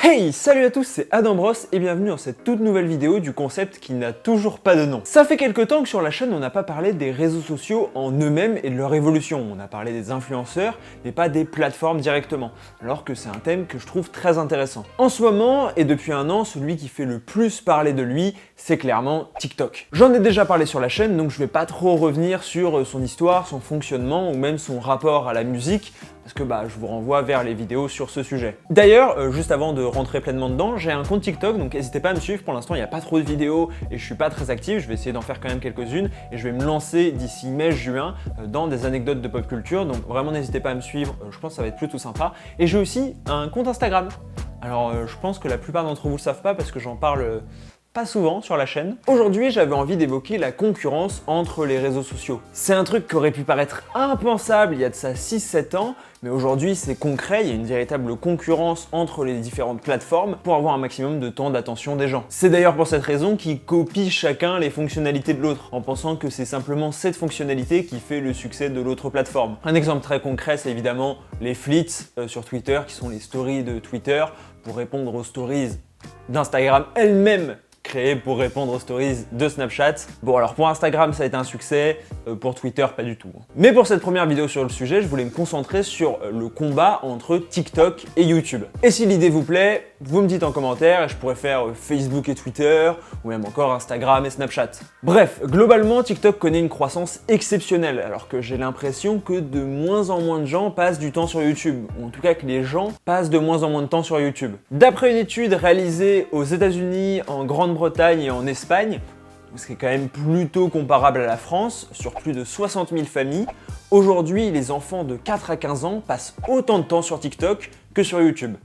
Hey, salut à tous, c'est Adam Bros et bienvenue dans cette toute nouvelle vidéo du concept qui n'a toujours pas de nom. Ça fait quelques temps que sur la chaîne on n'a pas parlé des réseaux sociaux en eux-mêmes et de leur évolution. On a parlé des influenceurs, mais pas des plateformes directement, alors que c'est un thème que je trouve très intéressant. En ce moment, et depuis un an, celui qui fait le plus parler de lui, c'est clairement TikTok. J'en ai déjà parlé sur la chaîne, donc je vais pas trop revenir sur son histoire, son fonctionnement ou même son rapport à la musique, parce que je vous renvoie vers les vidéos sur ce sujet. D'ailleurs, juste avant de rentrer pleinement dedans, j'ai un compte TikTok, donc n'hésitez pas à me suivre. Pour l'instant, il n'y a pas trop de vidéos et je suis pas très actif. Je vais essayer d'en faire quand même quelques-unes et je vais me lancer d'ici mai-juin dans des anecdotes de pop culture. Donc vraiment, n'hésitez pas à me suivre. Je pense que ça va être plutôt sympa. Et j'ai aussi un compte Instagram. Alors, je pense que la plupart d'entre vous le savent pas parce que j'en parle pas souvent sur la chaîne. Aujourd'hui, j'avais envie d'évoquer la concurrence entre les réseaux sociaux. C'est un truc qui aurait pu paraître impensable il y a de ça 6-7 ans, mais aujourd'hui c'est concret, il y a une véritable concurrence entre les différentes plateformes pour avoir un maximum de temps d'attention des gens. C'est d'ailleurs pour cette raison qu'ils copient chacun les fonctionnalités de l'autre, en pensant que c'est simplement cette fonctionnalité qui fait le succès de l'autre plateforme. Un exemple très concret, c'est évidemment les Fleets sur Twitter, qui sont les stories de Twitter, pour répondre aux stories d'Instagram elles-mêmes, créé pour répondre aux stories de Snapchat. Bon, alors pour Instagram ça a été un succès, pour Twitter pas du tout. Mais pour cette première vidéo sur le sujet, je voulais me concentrer sur le combat entre TikTok et YouTube. Et si l'idée vous plaît, vous me dites en commentaire et je pourrais faire Facebook et Twitter, ou même encore Instagram et Snapchat. Bref, globalement TikTok connaît une croissance exceptionnelle, alors que j'ai l'impression que de moins en moins de gens passent du temps sur YouTube, ou en tout cas que les gens passent de moins en moins de temps sur YouTube. D'après une étude réalisée aux États-Unis, en Grande-Bretagne et en Espagne, ce qui est quand même plutôt comparable à la France, sur plus de 60 000 familles, aujourd'hui les enfants de 4 à 15 ans passent autant de temps sur TikTok que sur YouTube,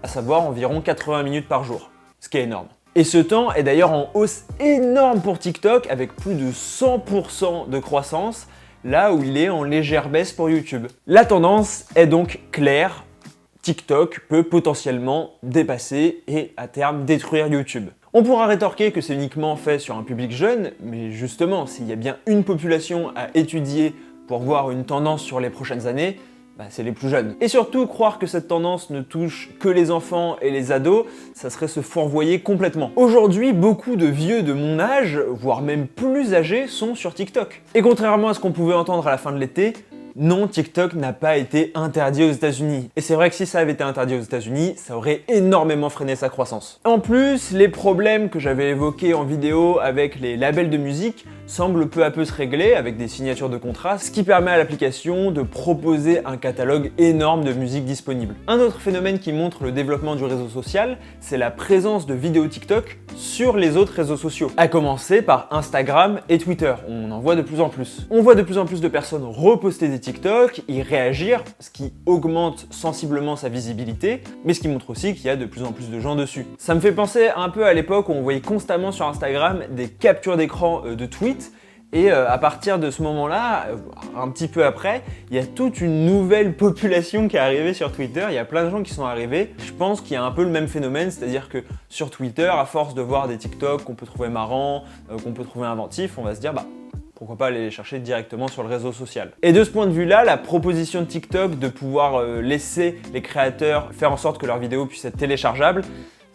à savoir environ 80 minutes par jour, ce qui est énorme. Et ce temps est d'ailleurs en hausse énorme pour TikTok, avec plus de 100% de croissance, là où il est en légère baisse pour YouTube. La tendance est donc claire, TikTok peut potentiellement dépasser et à terme détruire YouTube. On pourra rétorquer que c'est uniquement fait sur un public jeune, mais justement, s'il y a bien une population à étudier pour voir une tendance sur les prochaines années, c'est les plus jeunes. Et surtout, croire que cette tendance ne touche que les enfants et les ados, ça serait se fourvoyer complètement. Aujourd'hui, beaucoup de vieux de mon âge, voire même plus âgés, sont sur TikTok. Et contrairement à ce qu'on pouvait entendre à la fin de l'été, non, TikTok n'a pas été interdit aux États-Unis. Et c'est vrai que si ça avait été interdit aux États-Unis, ça aurait énormément freiné sa croissance. En plus, les problèmes que j'avais évoqués en vidéo avec les labels de musique semblent peu à peu se régler avec des signatures de contrats, ce qui permet à l'application de proposer un catalogue énorme de musique disponible. Un autre phénomène qui montre le développement du réseau social, c'est la présence de vidéos TikTok sur les autres réseaux sociaux, à commencer par Instagram et Twitter. On en voit de plus en plus. On voit de plus en plus de personnes reposter des TikTok, y réagir, ce qui augmente sensiblement sa visibilité, mais ce qui montre aussi qu'il y a de plus en plus de gens dessus. Ça me fait penser un peu à l'époque où on voyait constamment sur Instagram des captures d'écran de tweets, et à partir de ce moment-là, un petit peu après, il y a toute une nouvelle population qui est arrivée sur Twitter, il y a plein de gens qui sont arrivés. Je pense qu'il y a un peu le même phénomène, c'est-à-dire que sur Twitter, à force de voir des TikTok qu'on peut trouver marrants, qu'on peut trouver inventifs, on va se dire pourquoi pas aller les chercher directement sur le réseau social. Et de ce point de vue-là, la proposition de TikTok de pouvoir laisser les créateurs faire en sorte que leurs vidéos puissent être téléchargeables,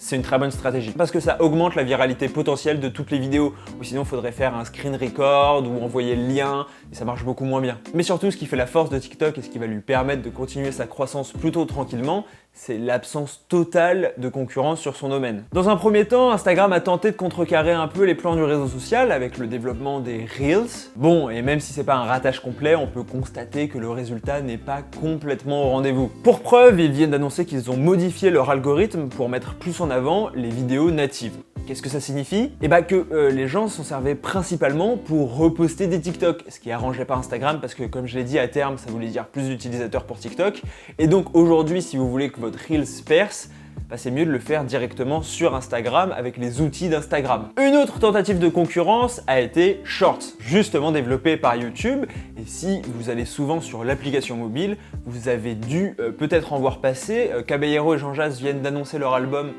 c'est une très bonne stratégie. Parce que ça augmente la viralité potentielle de toutes les vidéos. Ou sinon, il faudrait faire un screen record ou envoyer le lien, et ça marche beaucoup moins bien. Mais surtout, ce qui fait la force de TikTok et ce qui va lui permettre de continuer sa croissance plutôt tranquillement, c'est l'absence totale de concurrence sur son domaine. Dans un premier temps, Instagram a tenté de contrecarrer un peu les plans du réseau social avec le développement des Reels. Bon, et même si c'est pas un ratage complet, on peut constater que le résultat n'est pas complètement au rendez-vous. Pour preuve, ils viennent d'annoncer qu'ils ont modifié leur algorithme pour mettre plus en avant les vidéos natives. Qu'est-ce que ça signifie? Que les gens s'en servaient principalement pour reposter des TikTok, ce qui est arrangé par Instagram parce que comme je l'ai dit à terme, ça voulait dire plus d'utilisateurs pour TikTok. Et donc aujourd'hui, si vous voulez que votre Reels perce, c'est mieux de le faire directement sur Instagram avec les outils d'Instagram. Une autre tentative de concurrence a été Shorts, justement développé par YouTube. Et si vous allez souvent sur l'application mobile, vous avez dû peut-être en voir passer. Caballero et Jean Jass viennent d'annoncer leur album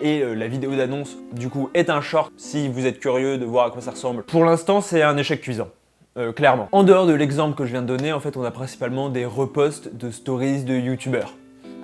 et la vidéo d'annonce du coup est un short si vous êtes curieux de voir à quoi ça ressemble. Pour l'instant, c'est un échec cuisant. Clairement. En dehors de l'exemple que je viens de donner, en fait, on a principalement des reposts de stories de youtubeurs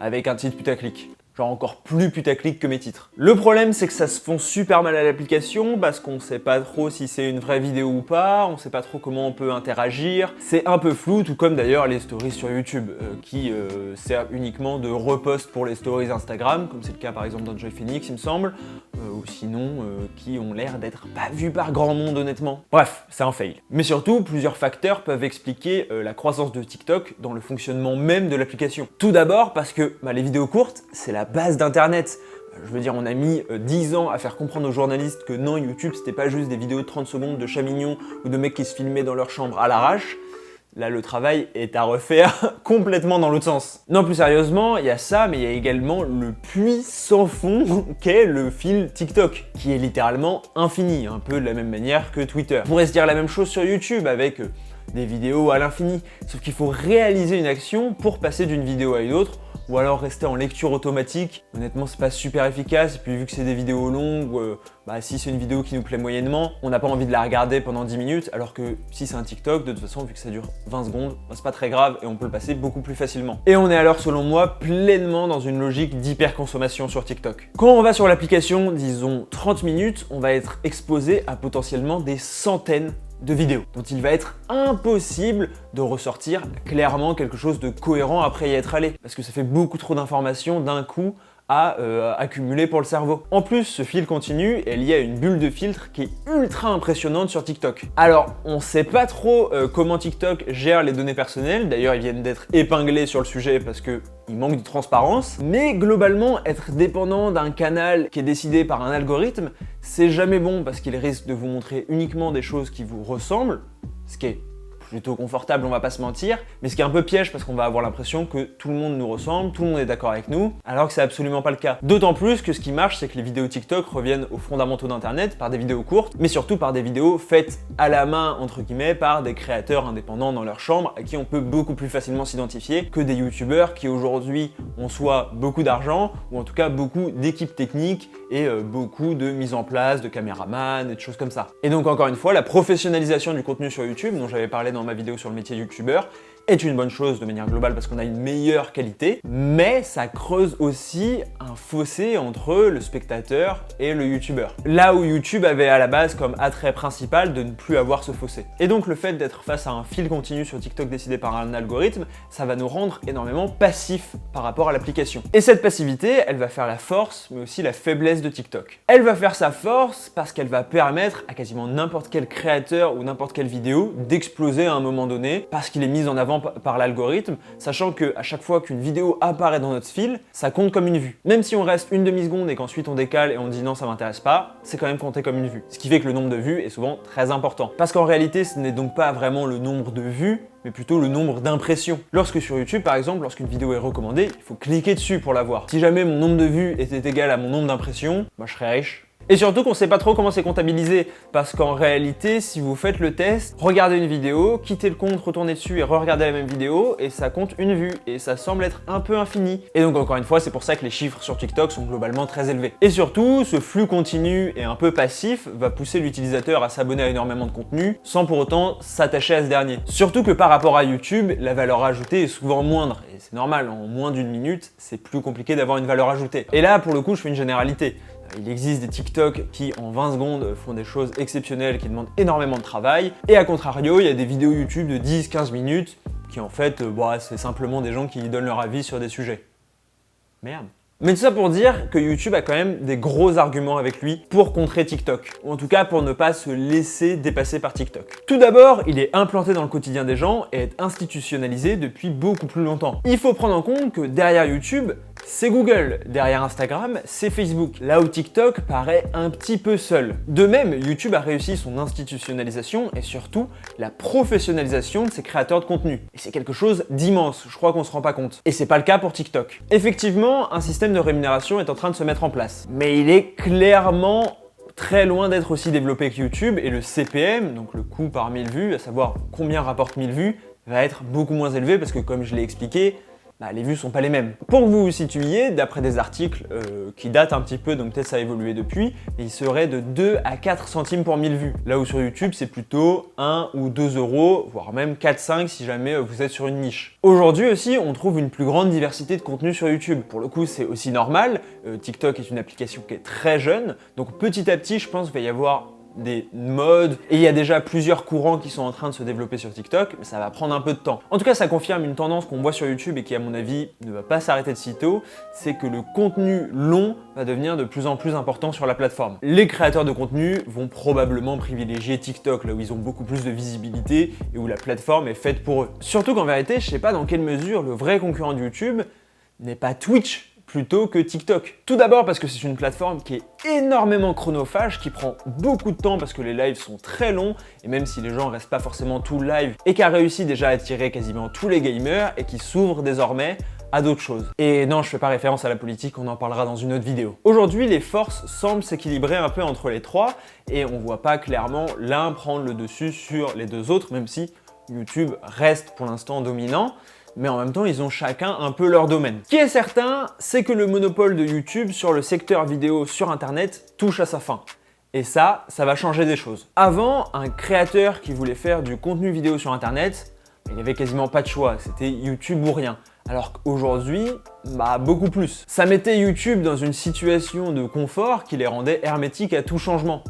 avec un titre putaclic. genre encore plus putaclic que mes titres. Le problème, c'est que ça se fond super mal à l'application parce qu'on sait pas trop si c'est une vraie vidéo ou pas, on sait pas trop comment on peut interagir, c'est un peu flou, tout comme d'ailleurs les stories sur YouTube, qui servent uniquement de repost pour les stories Instagram, comme c'est le cas par exemple d'Enjoy Phoenix, il me semble, ou sinon qui ont l'air d'être pas vus par grand monde honnêtement. Bref, c'est un fail. Mais surtout, plusieurs facteurs peuvent expliquer la croissance de TikTok dans le fonctionnement même de l'application. Tout d'abord parce que les vidéos courtes, c'est la base d'internet. Je veux dire, on a mis 10 ans à faire comprendre aux journalistes que non, YouTube c'était pas juste des vidéos de 30 secondes de chats mignons ou de mecs qui se filmaient dans leur chambre à l'arrache. Là, le travail est à refaire complètement dans l'autre sens. Non, plus sérieusement, il y a ça, mais il y a également le puits sans fond qu'est le fil TikTok, qui est littéralement infini, un peu de la même manière que Twitter. On pourrait se dire la même chose sur YouTube avec des vidéos à l'infini, sauf qu'il faut réaliser une action pour passer d'une vidéo à une autre, ou alors rester en lecture automatique. Honnêtement, c'est pas super efficace, et puis vu que c'est des vidéos longues, si c'est une vidéo qui nous plaît moyennement, on n'a pas envie de la regarder pendant 10 minutes, alors que si c'est un TikTok, de toute façon, vu que ça dure 20 secondes, c'est pas très grave et on peut le passer beaucoup plus facilement. Et on est alors, selon moi, pleinement dans une logique d'hyperconsommation sur TikTok. Quand on va sur l'application, disons 30 minutes, on va être exposé à potentiellement des centaines de vidéos, dont il va être impossible de ressortir clairement quelque chose de cohérent après y être allé, parce que ça fait beaucoup trop d'informations d'un coup à accumuler pour le cerveau. En plus, ce fil continu est lié à une bulle de filtre qui est ultra impressionnante sur TikTok. Alors, on sait pas trop comment TikTok gère les données personnelles, d'ailleurs ils viennent d'être épinglés sur le sujet parce que il manque de transparence, mais globalement, être dépendant d'un canal qui est décidé par un algorithme, c'est jamais bon parce qu'il risque de vous montrer uniquement des choses qui vous ressemblent, ce qui est plutôt confortable, on va pas se mentir, mais ce qui est un peu piège parce qu'on va avoir l'impression que tout le monde nous ressemble, tout le monde est d'accord avec nous, alors que c'est absolument pas le cas. D'autant plus que ce qui marche, c'est que les vidéos TikTok reviennent aux fondamentaux d'internet par des vidéos courtes, mais surtout par des vidéos faites à la main, entre guillemets, par des créateurs indépendants dans leur chambre, à qui on peut beaucoup plus facilement s'identifier que des youtubeurs qui aujourd'hui ont soit beaucoup d'argent, ou en tout cas beaucoup d'équipes techniques et beaucoup de mise en place, de caméramans et de choses comme ça. Et donc encore une fois, la professionnalisation du contenu sur YouTube, dont j'avais parlé dans ma vidéo sur le métier de youtubeur, est une bonne chose de manière globale parce qu'on a une meilleure qualité, mais ça creuse aussi un fossé entre le spectateur et le youtubeur. Là où YouTube avait à la base comme attrait principal de ne plus avoir ce fossé. Et donc le fait d'être face à un fil continu sur TikTok décidé par un algorithme, ça va nous rendre énormément passifs par rapport à l'application. Et cette passivité, elle va faire la force, mais aussi la faiblesse de TikTok. Elle va faire sa force parce qu'elle va permettre à quasiment n'importe quel créateur ou n'importe quelle vidéo d'exploser à un moment donné, parce qu'il est mis en avant par l'algorithme, sachant que à chaque fois qu'une vidéo apparaît dans notre fil, ça compte comme une vue. Même si on reste une demi-seconde et qu'ensuite on décale et on dit non, ça m'intéresse pas, c'est quand même compté comme une vue. Ce qui fait que le nombre de vues est souvent très important. Parce qu'en réalité, ce n'est donc pas vraiment le nombre de vues, mais plutôt le nombre d'impressions. Lorsque sur YouTube, par exemple, lorsqu'une vidéo est recommandée, il faut cliquer dessus pour la voir. Si jamais mon nombre de vues était égal à mon nombre d'impressions, je serais riche. Et surtout qu'on sait pas trop comment c'est comptabilisé, parce qu'en réalité, si vous faites le test, regardez une vidéo, quittez le compte, retournez dessus et re-regardez la même vidéo, et ça compte une vue, et ça semble être un peu infini. Et donc encore une fois, c'est pour ça que les chiffres sur TikTok sont globalement très élevés. Et surtout, ce flux continu et un peu passif va pousser l'utilisateur à s'abonner à énormément de contenu, sans pour autant s'attacher à ce dernier. Surtout que par rapport à YouTube, la valeur ajoutée est souvent moindre, et c'est normal, en moins d'une minute, c'est plus compliqué d'avoir une valeur ajoutée. Et là, pour le coup, je fais une généralité. Il existe des TikTok qui, en 20 secondes, font des choses exceptionnelles qui demandent énormément de travail. Et à contrario, il y a des vidéos YouTube de 10-15 minutes qui, en fait, c'est simplement des gens qui donnent leur avis sur des sujets. Merde. Mais tout ça pour dire que YouTube a quand même des gros arguments avec lui pour contrer TikTok, ou en tout cas pour ne pas se laisser dépasser par TikTok. Tout d'abord, il est implanté dans le quotidien des gens et est institutionnalisé depuis beaucoup plus longtemps. Il faut prendre en compte que derrière YouTube, c'est Google, derrière Instagram, c'est Facebook, là où TikTok paraît un petit peu seul. De même, YouTube a réussi son institutionnalisation et surtout la professionnalisation de ses créateurs de contenu. Et c'est quelque chose d'immense, je crois qu'on se rend pas compte. Et c'est pas le cas pour TikTok. Effectivement, un système de rémunération est en train de se mettre en place. Mais il est clairement très loin d'être aussi développé que YouTube et le CPM, donc le coût par 1000 vues, à savoir combien rapporte 1000 vues, va être beaucoup moins élevé parce que comme je l'ai expliqué, les vues sont pas les mêmes. Pour que vous vous situiez, d'après des articles qui datent un petit peu, donc peut-être ça a évolué depuis, il serait de 2 à 4 centimes pour 1000 vues. Là où sur YouTube, c'est plutôt 1 ou 2 euros, voire même 4-5 si jamais vous êtes sur une niche. Aujourd'hui aussi, on trouve une plus grande diversité de contenu sur YouTube. Pour le coup, c'est aussi normal. TikTok est une application qui est très jeune, donc petit à petit, je pense qu'il va y avoir des modes, et il y a déjà plusieurs courants qui sont en train de se développer sur TikTok, mais ça va prendre un peu de temps. En tout cas, ça confirme une tendance qu'on voit sur YouTube et qui, à mon avis, ne va pas s'arrêter de sitôt, c'est que le contenu long va devenir de plus en plus important sur la plateforme. Les créateurs de contenu vont probablement privilégier TikTok, là où ils ont beaucoup plus de visibilité et où la plateforme est faite pour eux. Surtout qu'en vérité, je sais pas dans quelle mesure le vrai concurrent de YouTube n'est pas Twitch, plutôt que TikTok. Tout d'abord parce que c'est une plateforme qui est énormément chronophage, qui prend beaucoup de temps parce que les lives sont très longs, et même si les gens restent pas forcément tout le live, et qui a réussi déjà à attirer quasiment tous les gamers, et qui s'ouvre désormais à d'autres choses. Et non, je fais pas référence à la politique, on en parlera dans une autre vidéo. Aujourd'hui, les forces semblent s'équilibrer un peu entre les trois, et on voit pas clairement l'un prendre le dessus sur les deux autres, même si YouTube reste pour l'instant dominant. Mais en même temps, ils ont chacun un peu leur domaine. Ce qui est certain, c'est que le monopole de YouTube sur le secteur vidéo sur Internet touche à sa fin. Et ça va changer des choses. Avant, un créateur qui voulait faire du contenu vidéo sur Internet, il n'y avait quasiment pas de choix, c'était YouTube ou rien. Alors qu'aujourd'hui, beaucoup plus. Ça mettait YouTube dans une situation de confort qui les rendait hermétiques à tout changement.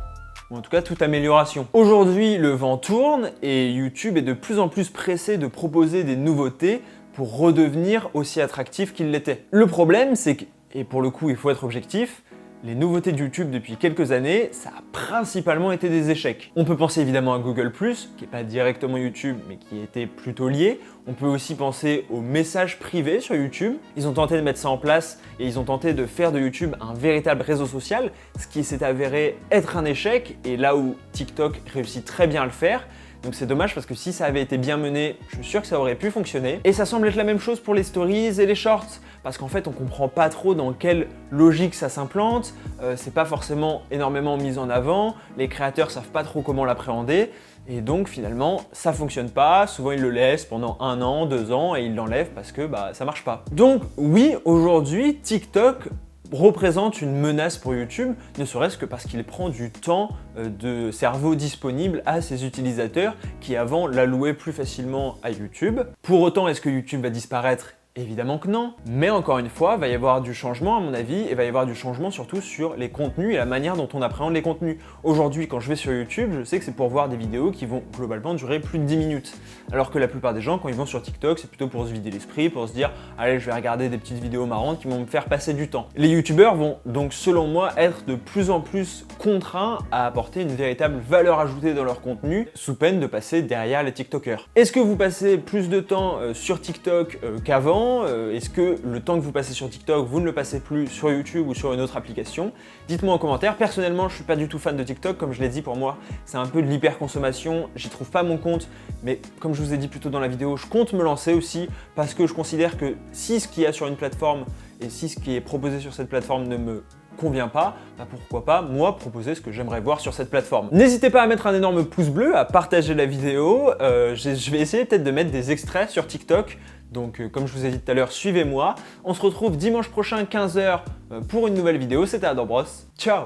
Ou en tout cas toute amélioration. Aujourd'hui, le vent tourne et YouTube est de plus en plus pressé de proposer des nouveautés pour redevenir aussi attractif qu'il l'était. Le problème, c'est que, et pour le coup il faut être objectif, les nouveautés de YouTube depuis quelques années, ça a principalement été des échecs. On peut penser évidemment à Google+, qui n'est pas directement YouTube, mais qui était plutôt lié. On peut aussi penser aux messages privés sur YouTube. Ils ont tenté de mettre ça en place et ils ont tenté de faire de YouTube un véritable réseau social, ce qui s'est avéré être un échec, et là où TikTok réussit très bien à le faire. Donc c'est dommage parce que si ça avait été bien mené, je suis sûr que ça aurait pu fonctionner. Et ça semble être la même chose pour les stories et les shorts, parce qu'en fait on comprend pas trop dans quelle logique ça s'implante, c'est pas forcément énormément mis en avant, les créateurs savent pas trop comment l'appréhender, et donc finalement ça fonctionne pas, souvent ils le laissent pendant 1 an, 2 ans et ils l'enlèvent parce que ça marche pas. Donc oui, aujourd'hui TikTok représente une menace pour YouTube, ne serait-ce que parce qu'il prend du temps de cerveau disponible à ses utilisateurs qui avant l'allouaient plus facilement à YouTube. Pour autant, est-ce que YouTube va disparaître ? Évidemment que non, mais encore une fois, il va y avoir du changement à mon avis, et il va y avoir du changement surtout sur les contenus et la manière dont on appréhende les contenus. Aujourd'hui, quand je vais sur YouTube, je sais que c'est pour voir des vidéos qui vont globalement durer plus de 10 minutes. Alors que la plupart des gens, quand ils vont sur TikTok, c'est plutôt pour se vider l'esprit, pour se dire « Allez, je vais regarder des petites vidéos marrantes qui vont me faire passer du temps ». Les YouTubeurs vont donc, selon moi, être de plus en plus contraints à apporter une véritable valeur ajoutée dans leur contenu, sous peine de passer derrière les TikTokers. Est-ce que vous passez plus de temps sur TikTok qu'avant ? Est-ce que le temps que vous passez sur TikTok, vous ne le passez plus sur YouTube ou sur une autre application? Dites-moi en commentaire. Personnellement, je suis pas du tout fan de TikTok, comme je l'ai dit, pour moi, c'est un peu de l'hyperconsommation, j'y trouve pas mon compte, mais comme je vous ai dit plus tôt dans la vidéo, je compte me lancer aussi parce que je considère que si ce qu'il y a sur une plateforme et si ce qui est proposé sur cette plateforme ne me convient pas, pourquoi pas moi proposer ce que j'aimerais voir sur cette plateforme. N'hésitez pas à mettre un énorme pouce bleu, à partager la vidéo, je vais essayer peut-être de mettre des extraits sur TikTok. Donc comme je vous ai dit tout à l'heure, suivez-moi. On se retrouve dimanche prochain 15 h pour une nouvelle vidéo. C'était Adam Bros. Ciao!